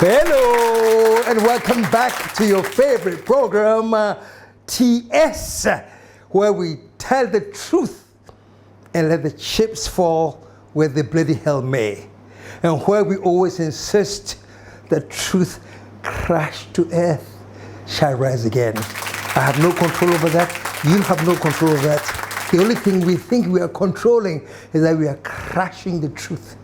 Hello, and welcome back to your favorite program, TS, where we tell the truth and let the chips fall where the bloody hell may, and where we always insist that truth crashed to earth shall rise again. I have no control over that. You have no control over that. The only thing we think we are controlling is that we are crashing the truth.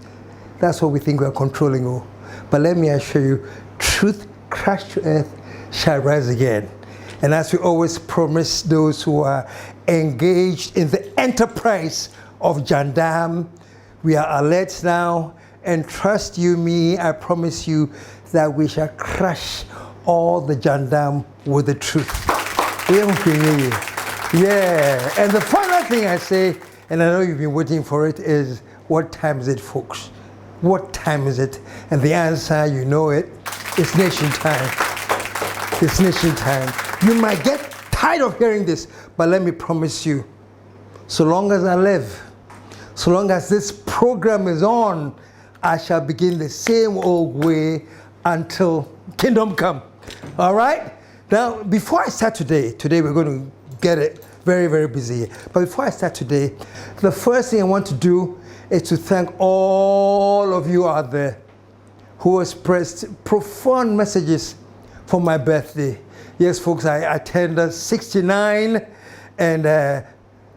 That's what we think we are controlling. Oh. But let me assure you, truth crashed to earth shall rise again. And as we always promise those who are engaged in the enterprise of gendarme, we are alert now, and trust you me, I promise you that we shall crush all the gendarme with the truth. Yeah, and the final thing I say, and I know you've been waiting for it, is what time is it, folks? What time is it? And the answer, you know it, it's nation time. It's nation time. You might get tired of hearing this, but let me promise you, so long as I live, so long as this program is on, I shall begin the same old way until kingdom come. All right? Now, before I start today we're going to get it very, very busy. But before I start today, the first thing I want to do is to thank all of you out there who expressed profound messages for my birthday. Yes, folks, I turned 69, and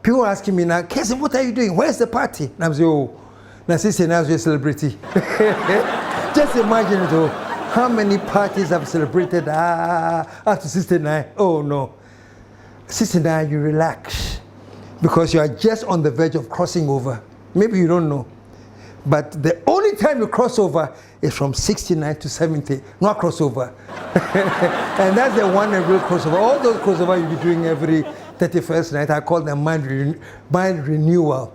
people are asking me now, Casey, what are you doing? Where's the party? And I'm saying, oh, now 69 is a celebrity. Just imagine it, oh, how many parties I've celebrated after 69? Oh, no. 69, you relax, because you are just on the verge of crossing over. Maybe you don't know, but the only time you cross over is from 69 to 70, not crossover. And that's the one real crossover. All those crossover you'll be doing every 31st night, I call them mind renewal.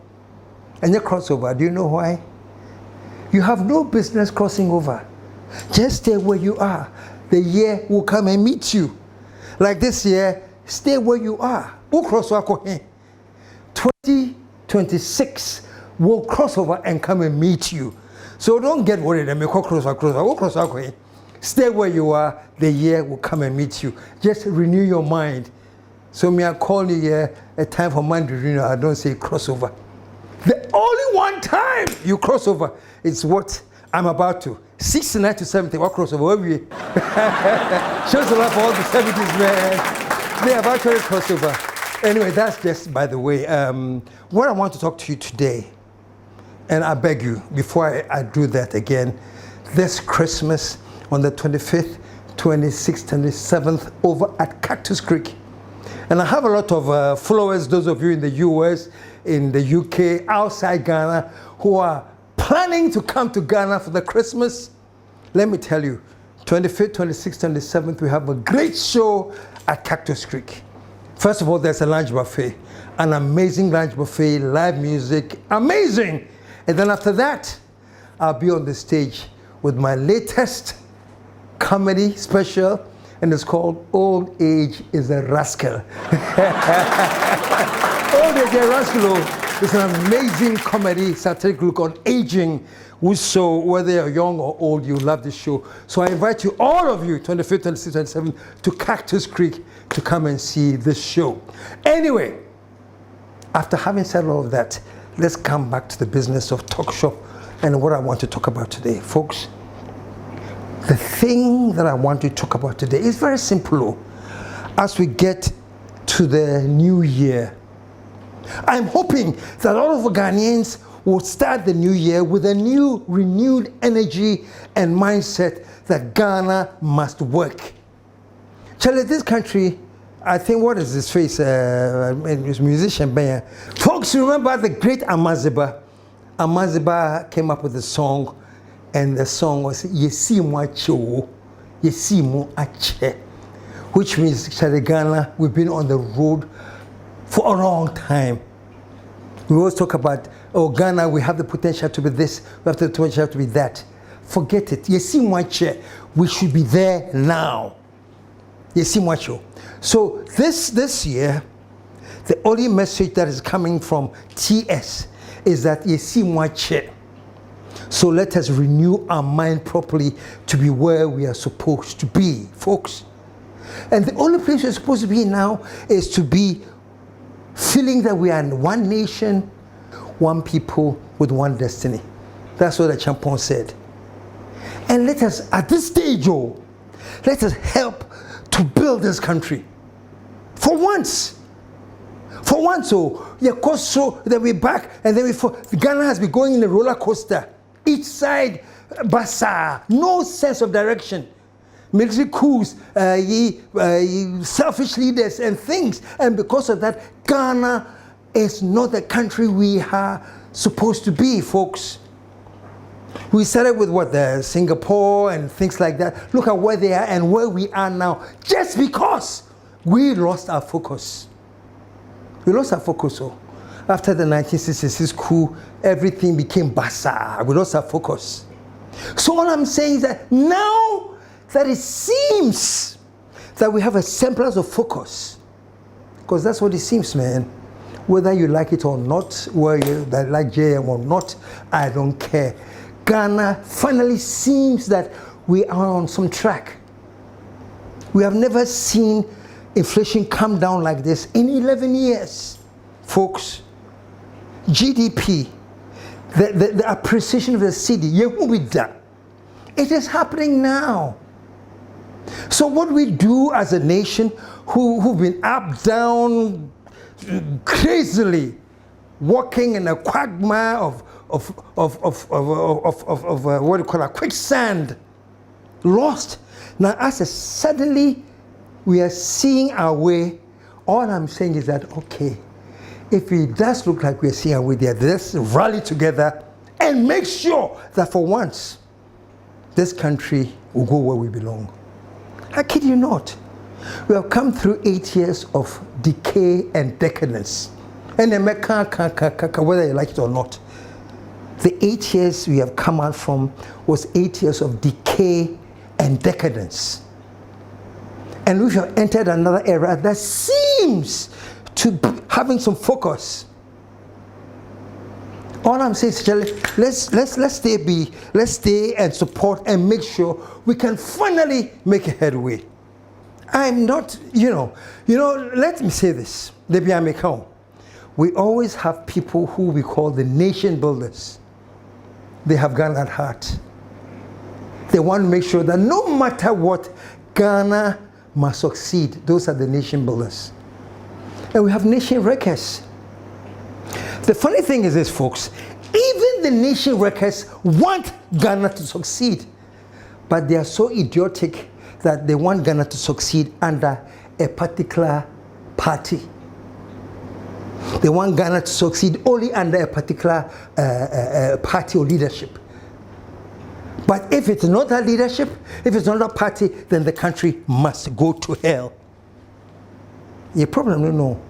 And your crossover, do you know why? You have no business crossing over. Just stay where you are. The year will come and meet you. Like this year, stay where you are. 2026 will cross over and come and meet you. So don't get worried and make crossover. Stay where you are, the year will come and meet you. Just renew your mind. So me I call you here a time for mind renewal. I don't say crossover. The only one time you cross over is what I'm about to. 69 to 70, what crossover? Shows a lot for all the 70s, man. They have actually crossover. Anyway, that's just by the way. What I want to talk to you today, and I beg you, before I do that again, this Christmas on the 25th, 26th, 27th over at Cactus Creek. And I have a lot of followers, those of you in the US, in the UK, outside Ghana, who are planning to come to Ghana for the Christmas. Let me tell you, 25th, 26th, 27th, we have a great show at Cactus Creek. First of all, there's a lunch buffet, an amazing lunch buffet, live music, amazing. And then after that, I'll be on the stage with my latest comedy special, and it's called Old Age is a Rascal. Old Age is a Rascal. It's an amazing comedy, satiric look on aging. So whether you're young or old, you love this show. So I invite you, all of you, 25th, 26th, 27th, to Cactus Creek to come and see this show. Anyway, after having said all of that, let's come back to the business of TALKSHOP and what I want to talk about today. Folks, the thing that I want to talk about today is very simple. As we get to the new year, I'm hoping that all of the Ghanaians will start the new year with a new, renewed energy and mindset that Ghana must work. Charlie, this country, I think, what is his face? Musician, Ben. Folks, remember the great Amaziba? Amaziba came up with a song, and the song was Yesi Mwacho, Yesi Mwache, which means, Charlie, Ghana, we've been on the road for a long time. We always talk about, oh, Ghana, we have the potential to be this, we have the potential to be that. Forget it. Yesi Mwache, we should be there now. Yesi Mwacho. So this year, the only message that is coming from TS is that Yesi Mwache. So let us renew our mind properly to be where we are supposed to be, folks. And the only place we're supposed to be now is to be feeling that we are in one nation, one people with one destiny. That's what the champion said. And let us, at this stage, let us help to build this country. For once. For once, yeah, cause so that we're back, and then Ghana has been going in a roller coaster. Each side, bazaar, no sense of direction. Military coups, selfish leaders and things. And because of that, Ghana is not the country we are supposed to be, folks. We started with Singapore and things like that. Look at where they are and where we are now, just because we lost our focus. We lost our focus. After the 1966 coup, everything became bazaar. We lost our focus. So all I'm saying is that now that it seems that we have a semblance of focus, because that's what it seems, man. Whether you like it or not, whether you like JM or not, I don't care. Ghana finally seems that we are on some track. We have never seen inflation come down like this in 11 years, folks. GDP, the appreciation of the city, it is happening now. So what we do as a nation who've been up, down, crazily walking in a quagmire of what do you call it, quicksand, lost. Now as suddenly we are seeing our way, all I'm saying is that, okay, if it does look like we're seeing our way there, let's rally together and make sure that for once, this country will go where we belong. I kid you not. We have come through 8 years of decay and decadence. And whether you like it or not, the 8 years we have come out from was 8 years of decay and decadence. And we have entered another era that seems to be having some focus. All I'm saying is, let's stay and support and make sure we can finally make a headway. I'm not, let me say this. We always have people who we call the nation builders. They have Ghana at heart. They want to make sure that no matter what, Ghana must succeed. Those are the nation builders. And we have nation wreckers. The funny thing is this, folks, even the nation wreckers want Ghana to succeed. But they are so idiotic that they want Ghana to succeed under a particular party. They want Ghana to succeed only under a particular party or leadership. But if it's not that leadership, if it's not that party, then the country must go to hell. Your problem, no.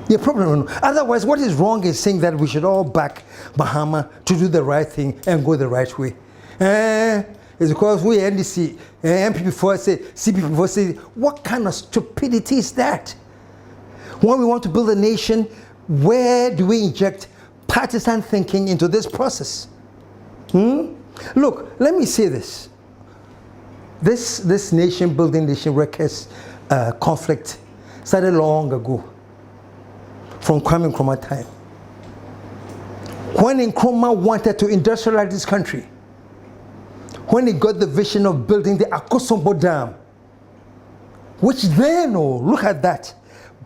Your problem, no. Otherwise, what is wrong is saying that we should all back Bahama to do the right thing and go the right way. It's because we NDC, MP before say, CP before say, what kind of stupidity is that? When we want to build a nation, where do we inject partisan thinking into this process? Look, let me say this. This nation building, nation wreckers conflict started long ago, from Kwame Nkrumah time. When Nkrumah wanted to industrialize this country, when he got the vision of building the Akosombo Dam, which then, look at that,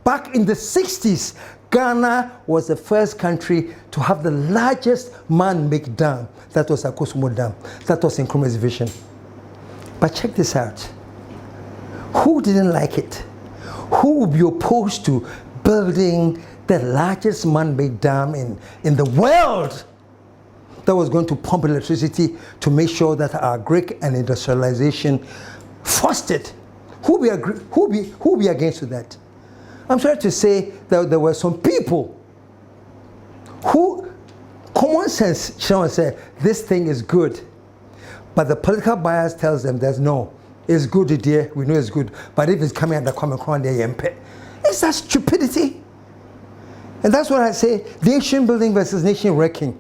back in the 60s, Ghana was the first country to have the largest man-made dam. That was Akosombo Dam. That was Nkrumah's vision. But check this out. Who didn't like it? Who would be opposed to building the largest man-made dam in the world that was going to pump electricity to make sure that our agric and industrialization fostered? Who be against that? I'm sorry to say that there were some people who, common sense, Sean said, this thing is good. But the political bias tells them there's no. It's good, dear, we know it's good. But if it's coming under common crown, it's that stupidity. And that's what I say, nation building versus nation wrecking.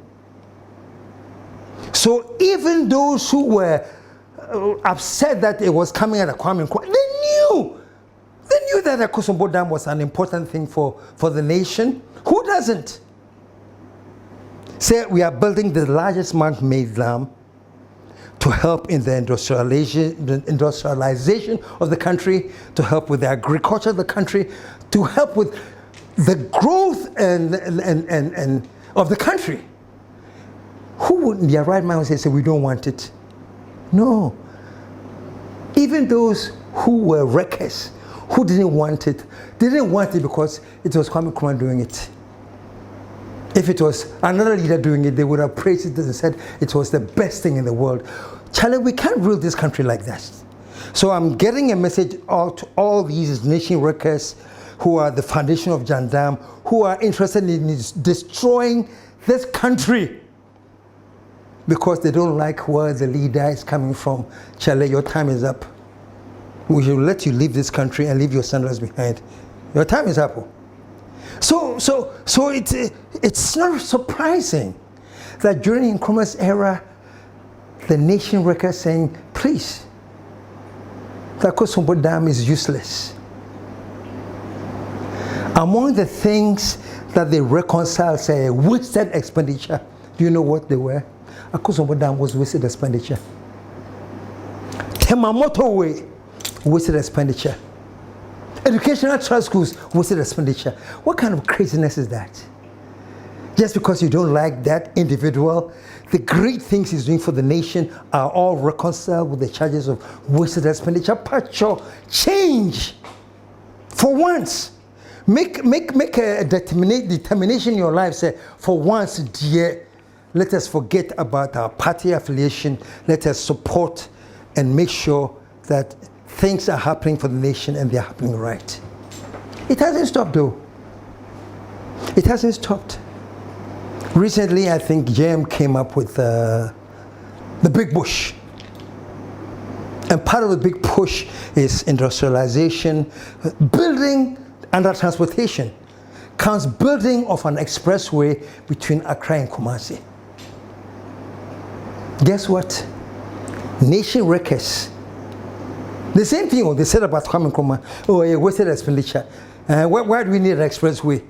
So even those who were upset that it was coming at a Kwame Nkrumah, they knew that the Akosombo Dam was an important thing for the nation. Who doesn't? Say we are building the largest man-made dam to help in the industrialization of the country, to help with the agriculture of the country, to help with the growth and of the country. Who would in their right mind say we don't want it? No. Even those who were wreckers, who didn't want it because it was Kwame Nkrumah doing it. If it was another leader doing it, they would have praised it and said it was the best thing in the world. Charlie, we can't rule this country like that. So I'm getting a message out to all these nation wreckers who are the foundation of Jandam, who are interested in destroying this country because they don't like where the leader is coming from. Charlie, your time is up. We should let you leave this country and leave your sandals behind. Your time is up. So it's not surprising that during Nkrumah's era, the nation wreckers saying, please, the Akosombo Dam is useless. Among the things that they reconcile say wasted expenditure, do you know what they were? Akosombo Dam was wasted expenditure. Temamoto Way, wasted expenditure. Educational trust schools, wasted expenditure. What kind of craziness is that? Just because you don't like that individual, the great things he's doing for the nation are all reconciled with the charges of wasted expenditure. Pacho, change for once. Make a determination in your life. Say, for once, dear, let us forget about our party affiliation. Let us support and make sure that things are happening for the nation and they're happening right. It hasn't stopped though. It hasn't stopped. Recently, I think JM came up with the big push. And part of the big push is industrialization, building under transportation, counts building of an expressway between Accra and Kumasi. Guess what? Nation wreckers. The same thing they said about Kwame Nkrumah. Oh, yeah, wasted expenditure. Why do we need an expressway?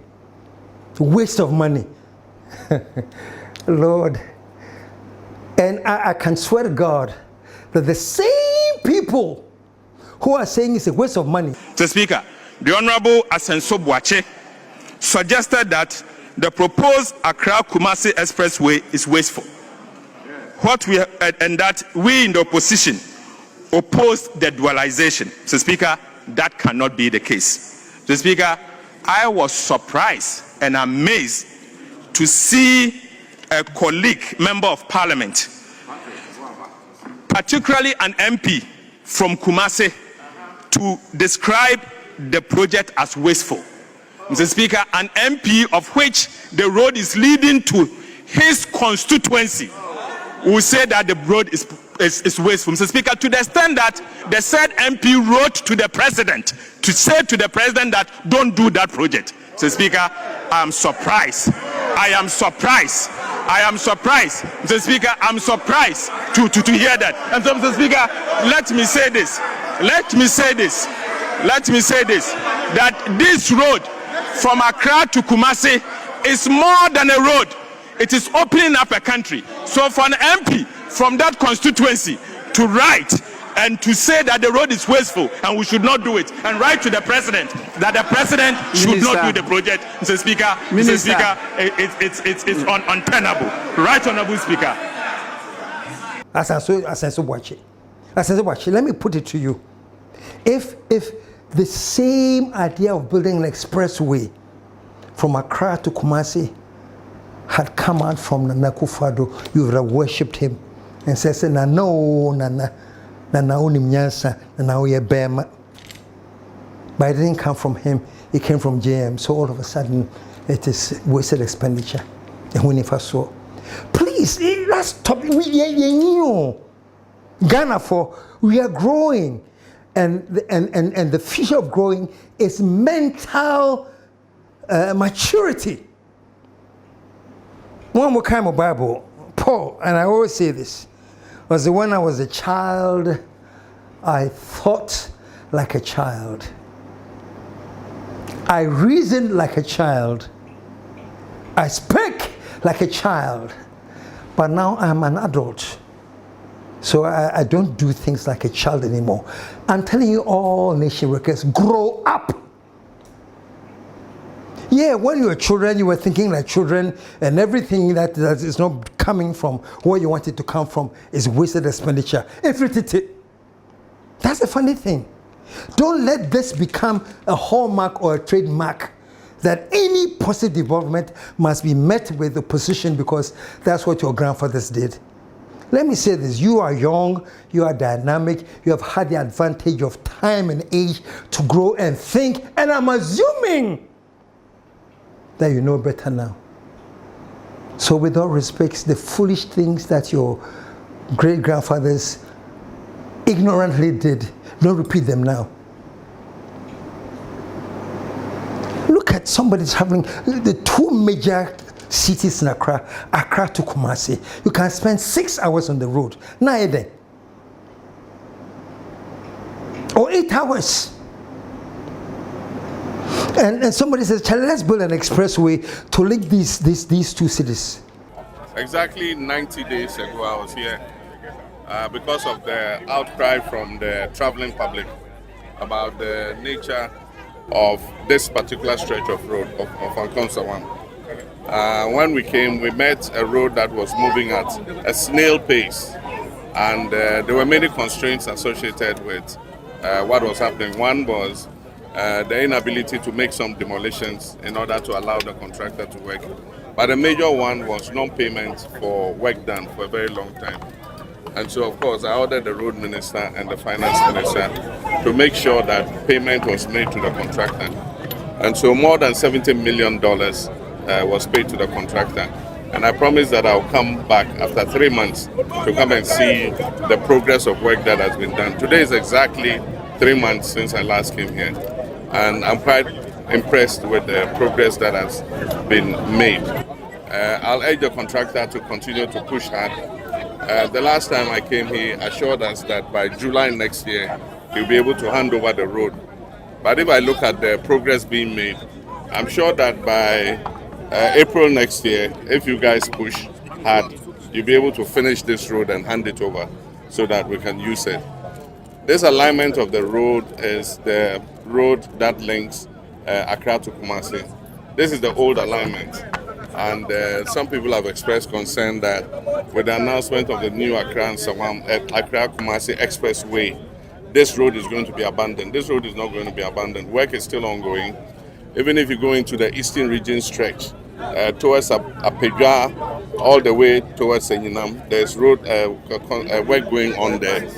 Waste of money. Lord. And I can swear to God that the same people who are saying it's a waste of money. Mr. Speaker, the Honorable N0nsense suggested that the proposed Accra-Kumasi Expressway is wasteful. And that we in the opposition opposed the dualization. Mr. Speaker, that cannot be the case. Mr. Speaker, I was surprised and amazed to see a colleague, member of parliament, particularly an MP from Kumasi, to describe the project as wasteful. Mr. Speaker, an MP of which the road is leading to his constituency will say that the road is wasteful. Mr. Speaker, to the extent that the said MP wrote to the president to say to the president that don't do that project. Mr. Speaker, I am surprised. I am surprised. I am surprised. Mr. Speaker, I'm surprised to hear that. And so, Mr. Speaker, let me say this. Let me say this. Let me say this. That this road from Accra to Kumasi is more than a road. It is opening up a country. So for an MP from that constituency to write and to say that the road is wasteful and we should not do it, and write to the president that the president should not do the project, Mr. Speaker, Mr. Speaker, it's untenable. Right, Honorable Speaker. Let me put it to you. If the same idea of building an expressway from Accra to Kumasi had come out from Nana Akufo-Addo, you would have worshipped him and said, Nana onim nyansa, Nana oye bema. But it didn't come from him, it came from JM. So all of a sudden, it is wasted expenditure. And when if I saw, please, let's stop. Ghana, we are growing. And the future of growing is mental maturity. One more kind of Bible, Paul, and I always say this, was when I was a child, I thought like a child. I reasoned like a child. I spake like a child. But now I'm an adult. So I don't do things like a child anymore. I'm telling you all nation workers, grow up. Yeah, when you were children, you were thinking like children, and everything that is not coming from where you want it to come from is wasted expenditure. Everything. That's the funny thing. Don't let this become a hallmark or a trademark that any positive development must be met with opposition because that's what your grandfathers did. Let me say this, you are young, you are dynamic, you have had the advantage of time and age to grow and think, and I'm assuming that you know better now. So with all respects, the foolish things that your great-grandfathers ignorantly did, don't repeat them now. Look at somebody traveling the two major cities in Accra to Kumasi. You can spend 6 hours on the road. Now then. Or 8 hours. And somebody says, let's build an expressway to link these two cities. Exactly 90 days ago I was here because of the outcry from the traveling public about the nature of this particular stretch of road of N0nsense. When we came, we met a road that was moving at a snail pace, and there were many constraints associated with what was happening. One was the inability to make some demolitions in order to allow the contractor to work. But the major one was non-payment for work done for a very long time. And so, of course, I ordered the road minister and the finance minister to make sure that payment was made to the contractor. And so more than $70 million was paid to the contractor. And I promised that I'll come back after 3 months to come and see the progress of work that has been done. Today is exactly 3 months since I last came here. And I'm quite impressed with the progress that has been made. I'll urge the contractor to continue to push hard. The last time I came, he assured us that by July next year, he'll be able to hand over the road. But if I look at the progress being made, I'm sure that by April next year, if you guys push hard, you'll be able to finish this road and hand it over so that we can use it. This alignment of the road is the road that links Accra to Kumasi. This is the old alignment. And some people have expressed concern that with the announcement of the new Accra-Kumasi Expressway, this road is going to be abandoned. This road is not going to be abandoned. Work is still ongoing. Even if you go into the eastern region stretch, towards Apegua, all the way towards N0nsense, there's road work going on there.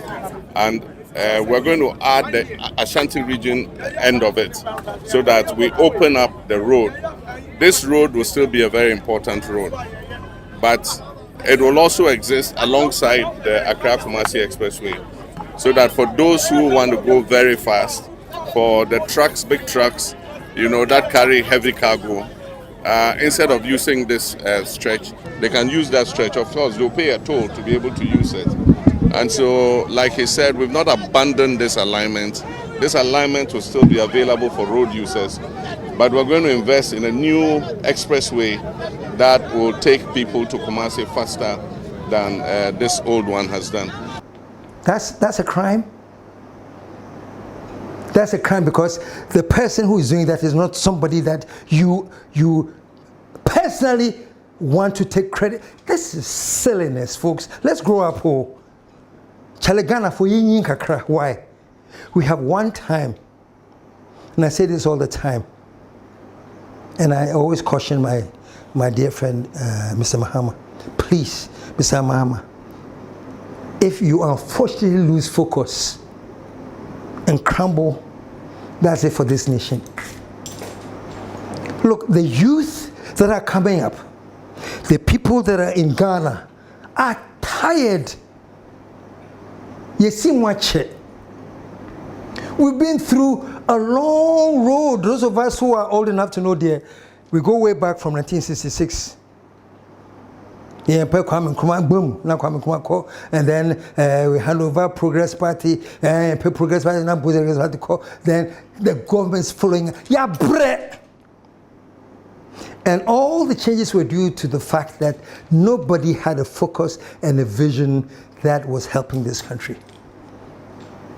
And we're going to add the Ashanti region end of it so that we open up the road. This road will still be a very important road, but it will also exist alongside the Accra-Kumasi Expressway so that for those who want to go very fast, for the trucks, big trucks, that carry heavy cargo, instead of using this stretch, they can use that stretch. Of course, they'll pay a toll to be able to use it. And so, like he said, we've not abandoned this alignment. This alignment will still be available for road users, but we're going to invest in a new expressway that will take people to Kumasi faster than this old one has done. That's a crime. That's a crime because the person who is doing that is not somebody that you personally want to take credit. This is silliness, folks. Let's grow up. Chalegana for yin kakra. Why? We have one time, and I say this all the time, and I always caution my dear friend, Mr. Mahama, please, Mr. Mahama, if you unfortunately lose focus and crumble, that's it for this nation. Look, the youth that are coming up, the people that are in Ghana are tired. You see much. We've been through a long road. Those of us who are old enough to know we go way back from 1966. Yeah, Kwame Nkrumah, boom, now Kwame Nkrumah call, and then we hand over Progress Party, and Progress Party, now Progress Party call, then the government's following. Yeah, bread. And all the changes were due to the fact that nobody had a focus and a vision that was helping this country.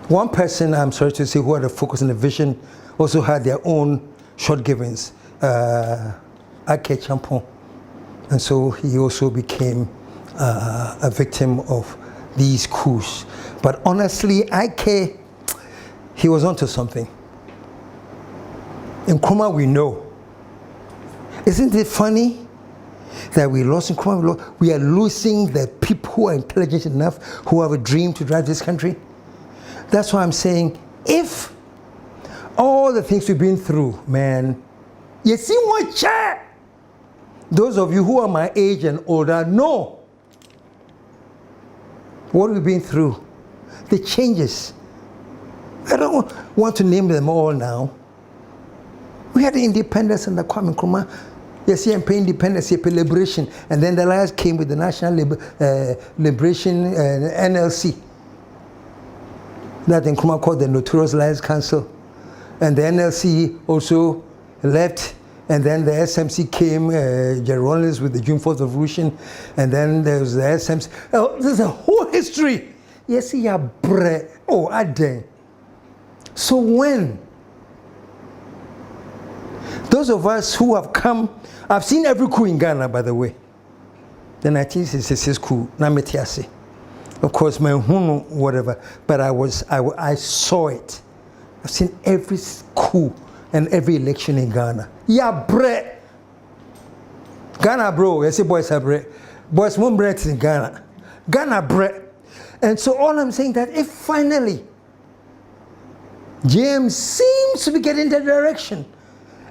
One person, I'm sorry to say, who had a focus and a vision, also had their own short givings, Ake Champon. And so he also became a victim of these coups. But honestly, Ike, he was onto something. In Nkrumah, we know. Isn't it funny that we lost Nkrumah? We are losing the people who are intelligent enough, who have a dream to drive this country. That's why I'm saying, if all the things we've been through, man, you see one chair. Those of you who are my age and older know what we've been through, the changes. I don't want to name them all now. We had the independence under Kwame Nkrumah. Yes, CNP independence, CNP liberation, and then the last came with the National Liberation NLC. That Nkrumah called the Notorious Liars Council, and the NLC also left. And then the SMC came, Jerry with the June 4th Revolution, and then there was the SMC. Oh, there's a whole history. Yes, yeah, bre. Oh, I dang. So when those of us who have come, I've seen every coup in Ghana, by the way. The 1966 coup, Nametiase. Of course, my whatever, but I saw it. I've seen every coup and every election in Ghana. Yeah, bre. Ghana, bro. I say boys are bre. Boys, one bre in Ghana. Ghana, bre. And so all I'm saying that if finally JM seems to be getting the direction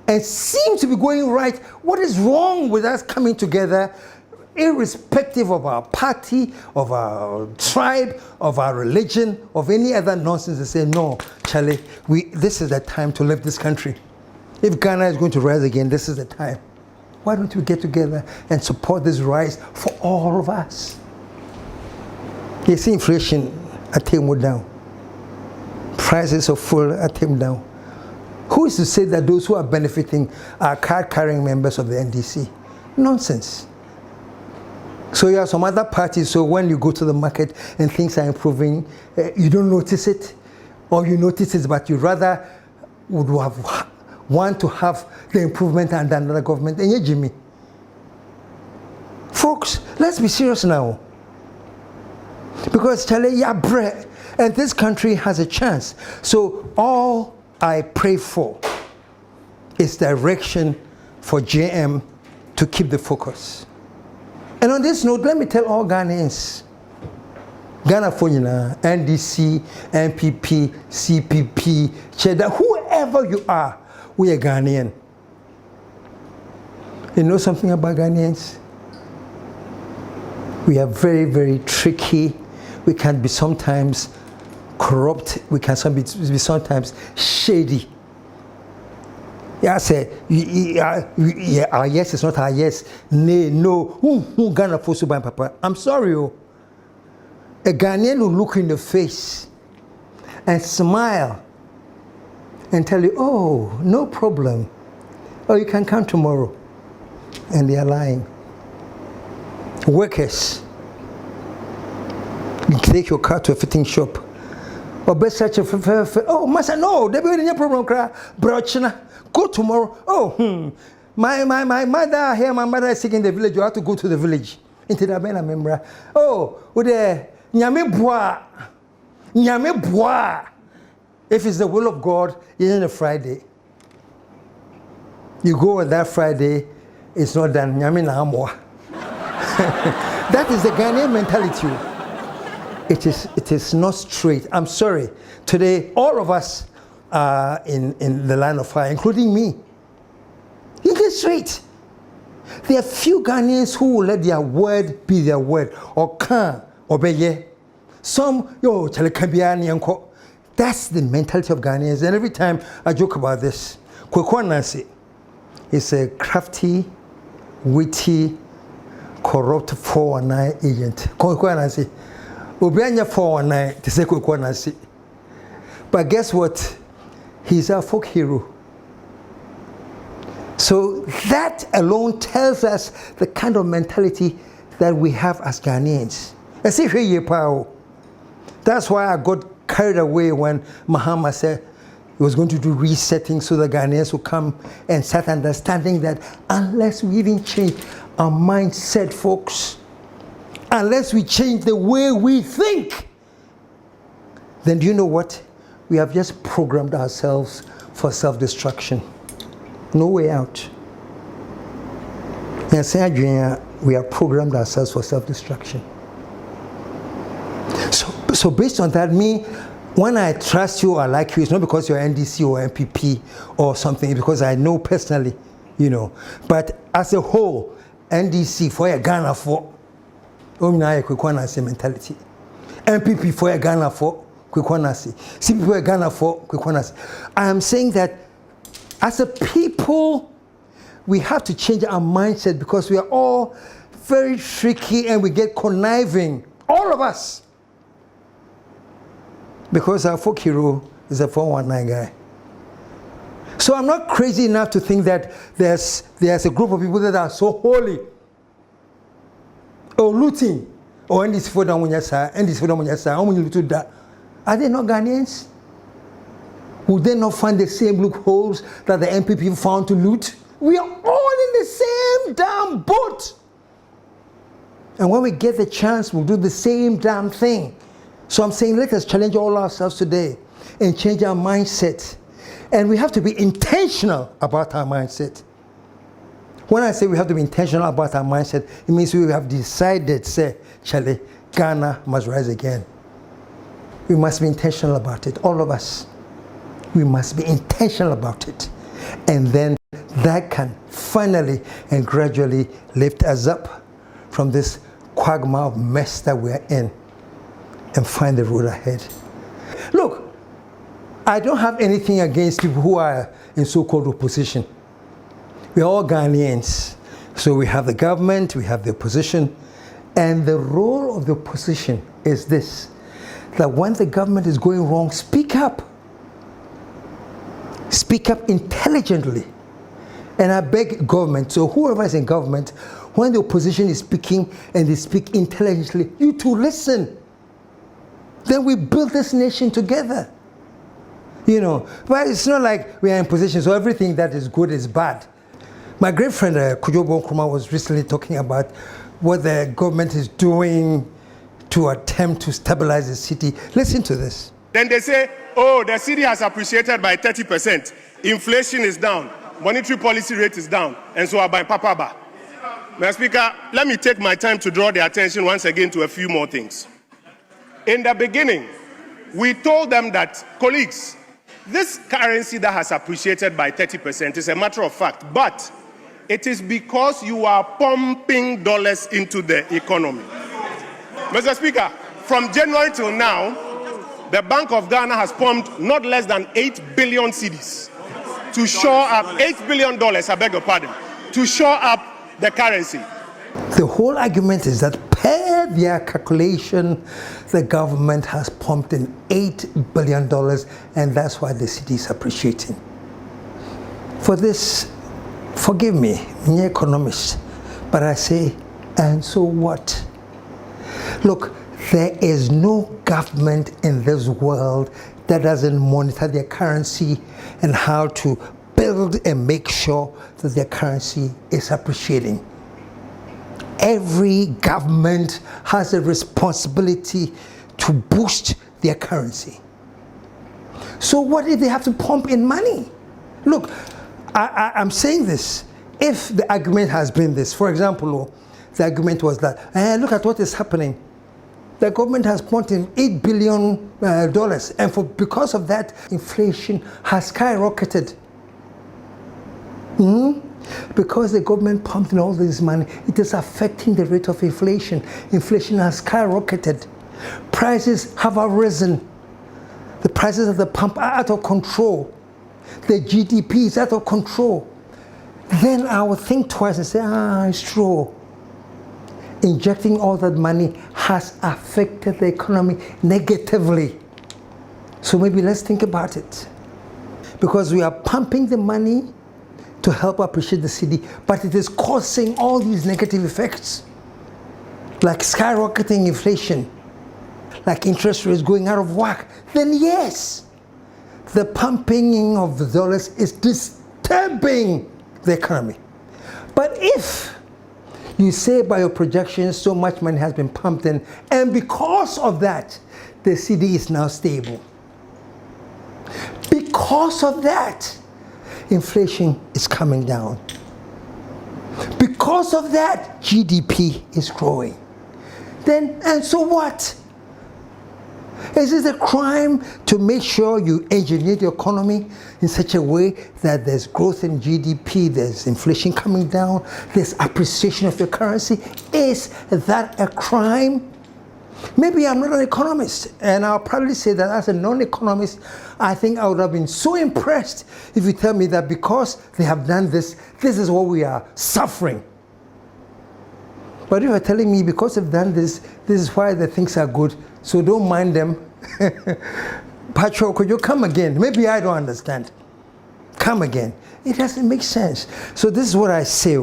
and seems to be going right, what is wrong with us coming together, irrespective of our party, of our tribe, of our religion, of any other nonsense, and say, no, Charlie, this is the time to lift this country. If Ghana is going to rise again, this is the time. Why don't we get together and support this rise for all of us? You see inflation, I take them down. Prices of fuel, I take them down. Who is to say that those who are benefiting are card-carrying members of the NDC? Nonsense. So you have some other parties, so when you go to the market and things are improving, you don't notice it, or you notice it, but you rather would want to have the improvement under another government. And yeah, Jimmy. Folks, let's be serious now. Because Charlie, yeah, bread, and this country has a chance. So all I pray for is direction for JM to keep the focus. And on this note, let me tell all Ghanaians, Ghana Fonina, NDC, NPP, CPP, Cheddar, whoever you are, we are Ghanaian. You know something about Ghanaians? We are very, very tricky. We can be sometimes corrupt. We can be sometimes shady. Yeah, I say, our yes is not our yes. Nay, no. Who Ghana for Suban Papa? I'm sorry, oh. A Ghanaian will look in the face and smile and tell you, oh, no problem. Oh, you can come tomorrow. And they are lying. Workers, you take your car to a fitting shop. Or best such a oh, master, no, there be no problem. Brochina, go tomorrow. Oh, my mother here, my mother is sick in the village. You have to go to the village. Into the Bena member. Oh, with the Nyame bois. If it's the will of God, it's on a Friday. You go on that Friday, it's not done. Nyame na amwa. That is the Ghanaian mentality. It is not straight. I'm sorry. Today, all of us are in the line of fire, including me. You get straight. There are few Ghanaians who will let their word be their word, or can obey. Some, yo, that's the mentality of Ghanaians. And every time I joke about this, Kwekwa Nancy is a crafty, witty, corrupt 419 agent. Kwanasi. Obianya 419 to say Kwanasi. But guess what? He's a folk hero. So that alone tells us the kind of mentality that we have as Ghanaians. That's why I got carried away when Mahama said he was going to do resetting so the Ghanaians would come and start understanding that unless we even change our mindset, folks, unless we change the way we think, then do you know what? We have just programmed ourselves for self-destruction. No way out. We have programmed ourselves for self-destruction. So based on that, when I trust you or I like you, it's not because you're NDC or MPP or something, it's because I know personally, But as a whole, NDC for a Ghana for, mentality. MPP for a Ghana for, CPP for a Ghana for, I am saying that as a people, we have to change our mindset because we are all very tricky and we get conniving, all of us. Because our folk hero is a 419 guy. So I'm not crazy enough to think that there's a group of people that are so holy or looting or are they not Ghanaians? Would they not find the same loopholes that the MPP found to loot? We are all in the same damn boat. And when we get the chance, we'll do the same damn thing. So I'm saying let us challenge all ourselves today and change our mindset. And we have to be intentional about our mindset. When I say we have to be intentional about our mindset, it means we have decided, say, Charlie, Ghana must rise again. We must be intentional about it, all of us. We must be intentional about it. And then that can finally and gradually lift us up from this quagmire of mess that we're in and find the road ahead. Look, I don't have anything against people who are in so-called opposition. We're all Ghanaians. So we have the government, we have the opposition, and the role of the opposition is this, that when the government is going wrong, speak up. Speak up intelligently. And I beg government, so whoever is in government, when the opposition is speaking and they speak intelligently, you too listen. Then we build this nation together. But it's not like we are in position, so everything that is good is bad. My great friend Kujobo Nkrumah was recently talking about what the government is doing to attempt to stabilize the city. Listen to this. Then they say, oh, the city has appreciated by 30%. Inflation is down. Monetary policy rate is down. And so I buy Papa. Mr. Speaker, let me take my time to draw the attention once again to a few more things. In the beginning, we told them that, colleagues, this currency that has appreciated by 30% is a matter of fact, but it is because you are pumping dollars into the economy. Mr. Speaker, from January till now, the Bank of Ghana has pumped not less than 8 billion cedis to shore up, $8 billion, I beg your pardon, to shore up the currency. The whole argument is that per their calculation, the government has pumped in $8 billion, and that's why the city is appreciating. For this, forgive me, I'm an economist, but I say, and so what? Look, there is no government in this world that doesn't monitor their currency and how to build and make sure that their currency is appreciating. Every government has a responsibility to boost their currency. So what if they have to pump in money? Look, I'm saying this. If the argument has been this, for example, the argument was that, look at what is happening. The government has pumped in $8 billion, and because of that, inflation has skyrocketed. Because the government pumped in all this money, it is affecting the rate of inflation. Inflation has skyrocketed. Prices have arisen. The prices of the pump are out of control. The GDP is out of control. Then I will think twice and say, it's true. injecting all that money has affected the economy negatively. So maybe let's think about it. Because we are pumping the money to help appreciate the city, but it is causing all these negative effects, like skyrocketing inflation, like interest rates going out of whack. Then yes, the pumping of the dollars is disturbing the economy. But if you say by your projections so much money has been pumped in, and because of that, the city is now stable. Because of that, inflation is coming down. Because of that, GDP is growing. Then, and so what? Is it a crime to make sure you engineer the economy in such a way that there's growth in GDP, there's inflation coming down, there's appreciation of your currency? Is that a crime? Maybe I'm not an economist, and I'll probably say that as a non-economist, I think I would have been so impressed if you tell me that because they have done this, this is what we are suffering. But if you're telling me because they've done this, this is why the things are good, so don't mind them. Patrick, could you come again? Maybe I don't understand. Come again. It doesn't make sense. So this is what I say,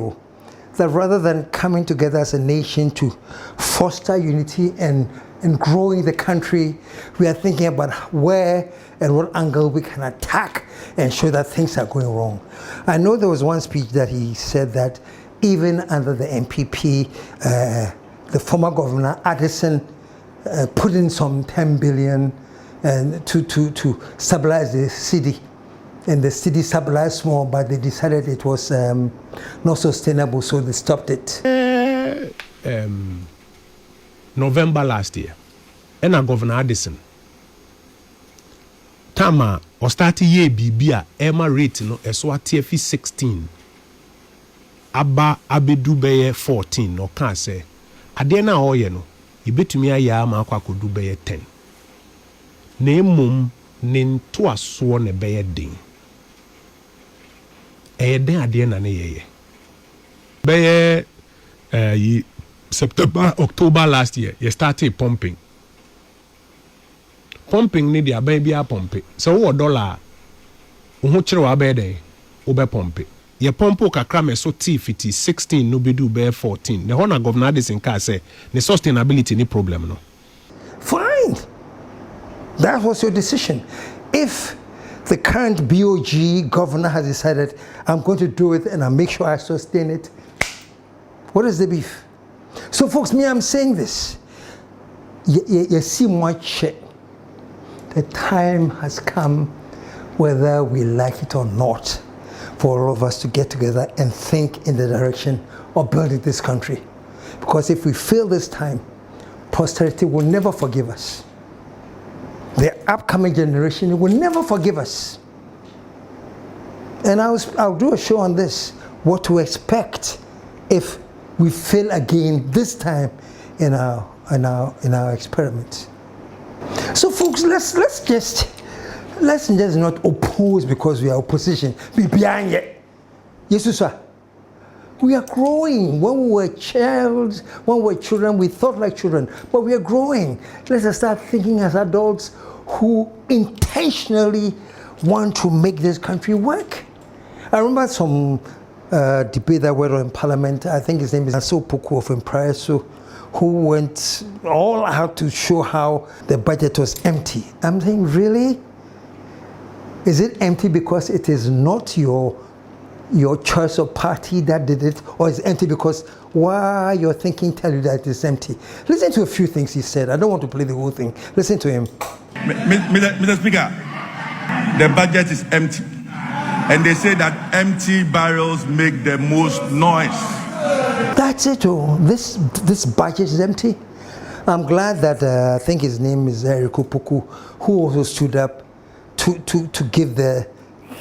that rather than coming together as a nation to foster unity and growing the country, we are thinking about where and what angle we can attack and show that things are going wrong. I know there was one speech that he said that even under the NPP, the former governor, Addison, put in some 10 billion to stabilize the city. And the city stabilized more, but they decided it was not sustainable, so they stopped it. November last year, and Governor Addison, Tama, or started year BBA, Emma rate, no, Eswa TFE 16, Abba Abedu Beye 14, or can't say, Adena Oyeno, you bet me a yama could do Beye 10. Name mum, nin to a sworn a Beye ding. Den ade na ne ye be September October last year you started pumping ne dia ban bia pump so wo dollar wo ho kire wa be den wo be pump ye pump kakra me so T50 16 no be do be 14 the honor governor this in car say the sustainability ni problem no. Fine, that was your decision. If the current BOG governor has decided, I'm going to do it and I'll make sure I sustain it, what is the beef? So folks, I'm saying this. You see much. The time has come, whether we like it or not, for all of us to get together and think in the direction of building this country. Because if we fail this time, posterity will never forgive us. The upcoming generation will never forgive us. And I'll do a show on this, what to expect if we fail again this time in our experiments. So folks, let's just not oppose because we are opposition. Be behind it. Yes, sir. We are growing. When we were children, we thought like children, but we are growing. Let's start thinking as adults who intentionally want to make this country work. I remember some debate that went on in Parliament. I think his name is N0nsense of Impresso, who went all out to show how the budget was empty. I'm saying, really? Is it empty because it is not your choice of party that did it, or is it empty because why your thinking tell you that it's empty? Listen to a few things he said. I don't want to play the whole thing. Listen to him. Mr. Speaker, the budget is empty. And they say that empty barrels make the most noise. That's it. This budget is empty. I'm glad that I think his name is Eric Opoku, who also stood up to give the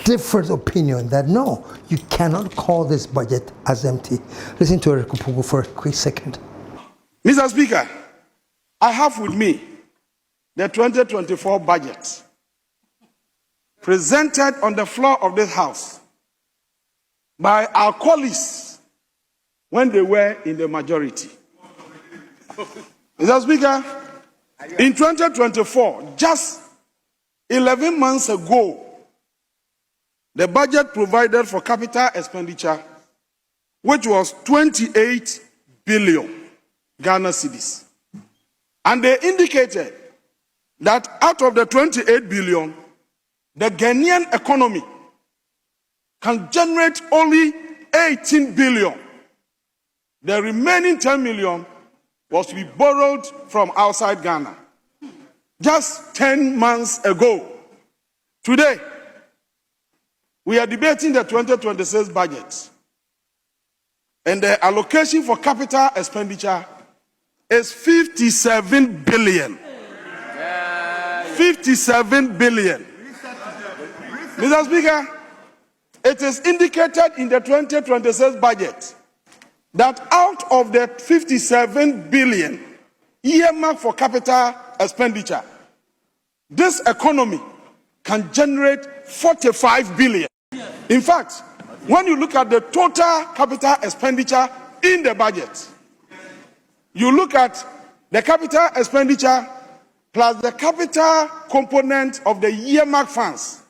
different opinion that no, you cannot call this budget as empty. Listen to Eric Opoku for a quick second. Mr. Speaker, I have with me the 2024 budget presented on the floor of this House by our colleagues when they were in the majority. Mr. Speaker, in 2024, just 11 months ago, the budget provided for capital expenditure, which was 28 billion Ghana cedis. And they indicated that out of the 28 billion, the Ghanaian economy can generate only 18 billion. The remaining 10 million was to be borrowed from outside Ghana. Just 10 months ago. Today, we are debating the 2026 budget. And the allocation for capital expenditure is 57 billion. 57 billion. Mr. Speaker, it is indicated in the 2026 budget that out of the 57 billion earmarked for capital expenditure, this economy can generate 45 billion. In fact, when you look at the total capital expenditure in the budget, you look at the capital expenditure plus the capital component of the earmarked funds,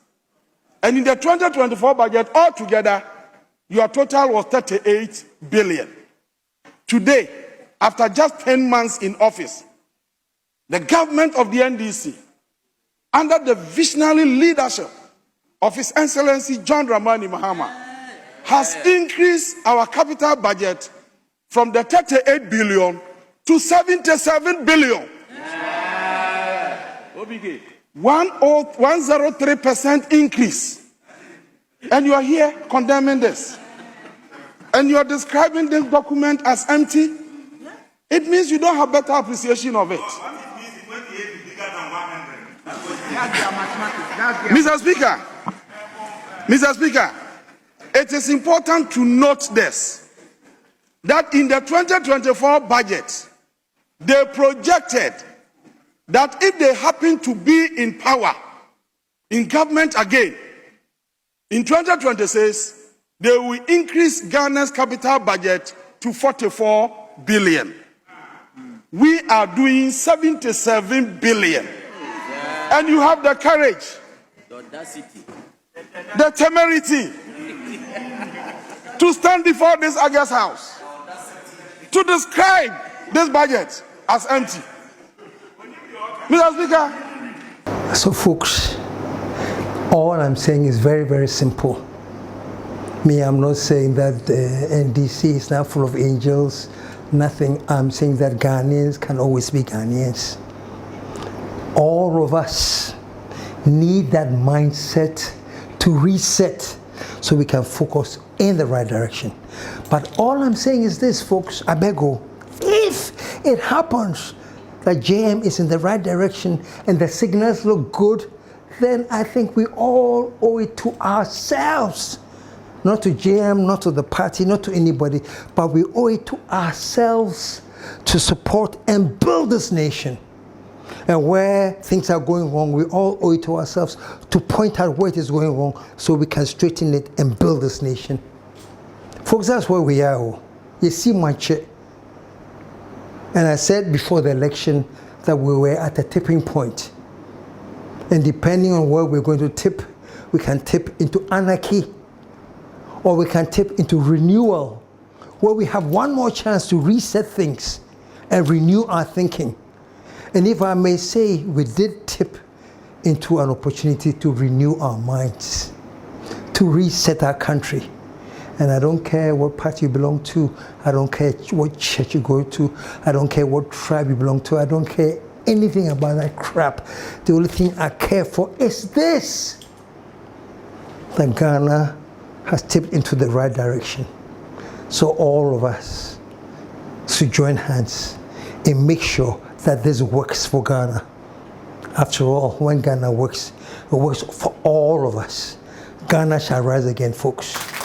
and in the 2024 budget altogether, your total was 38 billion. Today, after just 10 months in office, the government of the NDC, under the visionary leadership of His Excellency John Dramani Mahama, has increased our capital budget from the 38 billion to 77 billion. 103% increase. And you are here condemning this. And you are describing this document as empty. It means you don't have better appreciation of it. Mr. Speaker, it is important to note this, that in the 2024 budget, they projected that if they happen to be in power, in government again, in 2026, they will increase Ghana's capital budget to 44 billion. We are doing 77 billion. And you have the courage, the temerity to stand before this August House to describe this budget as empty. Mr. Speaker. So folks, all I'm saying is very, very simple. Me, I'm not saying that the NDC is not full of angels, nothing. I'm saying that Ghanaians can always be Ghanaians. All of us need that mindset to reset so we can focus in the right direction. But all I'm saying is this, folks, I beg you, if it happens that JM is in the right direction and the signals look good, then I think we all owe it to ourselves. Not to JM, not to the party, not to anybody, but we owe it to ourselves to support and build this nation. And where things are going wrong, we all owe it to ourselves to point out where it is going wrong so we can straighten it and build this nation. Folks, that's where we are. You see my shit. And I said before the election that we were at a tipping point. And depending on where we're going to tip, we can tip into anarchy or we can tip into renewal, where we have one more chance to reset things and renew our thinking. And if I may say, we did tip into an opportunity to renew our minds, to reset our country. And I don't care what party you belong to, I don't care what church you go to, I don't care what tribe you belong to, I don't care anything about that crap. The only thing I care for is this, that Ghana has tipped into the right direction. So all of us should join hands and make sure that this works for Ghana. After all, when Ghana works, it works for all of us. Ghana shall rise again, folks.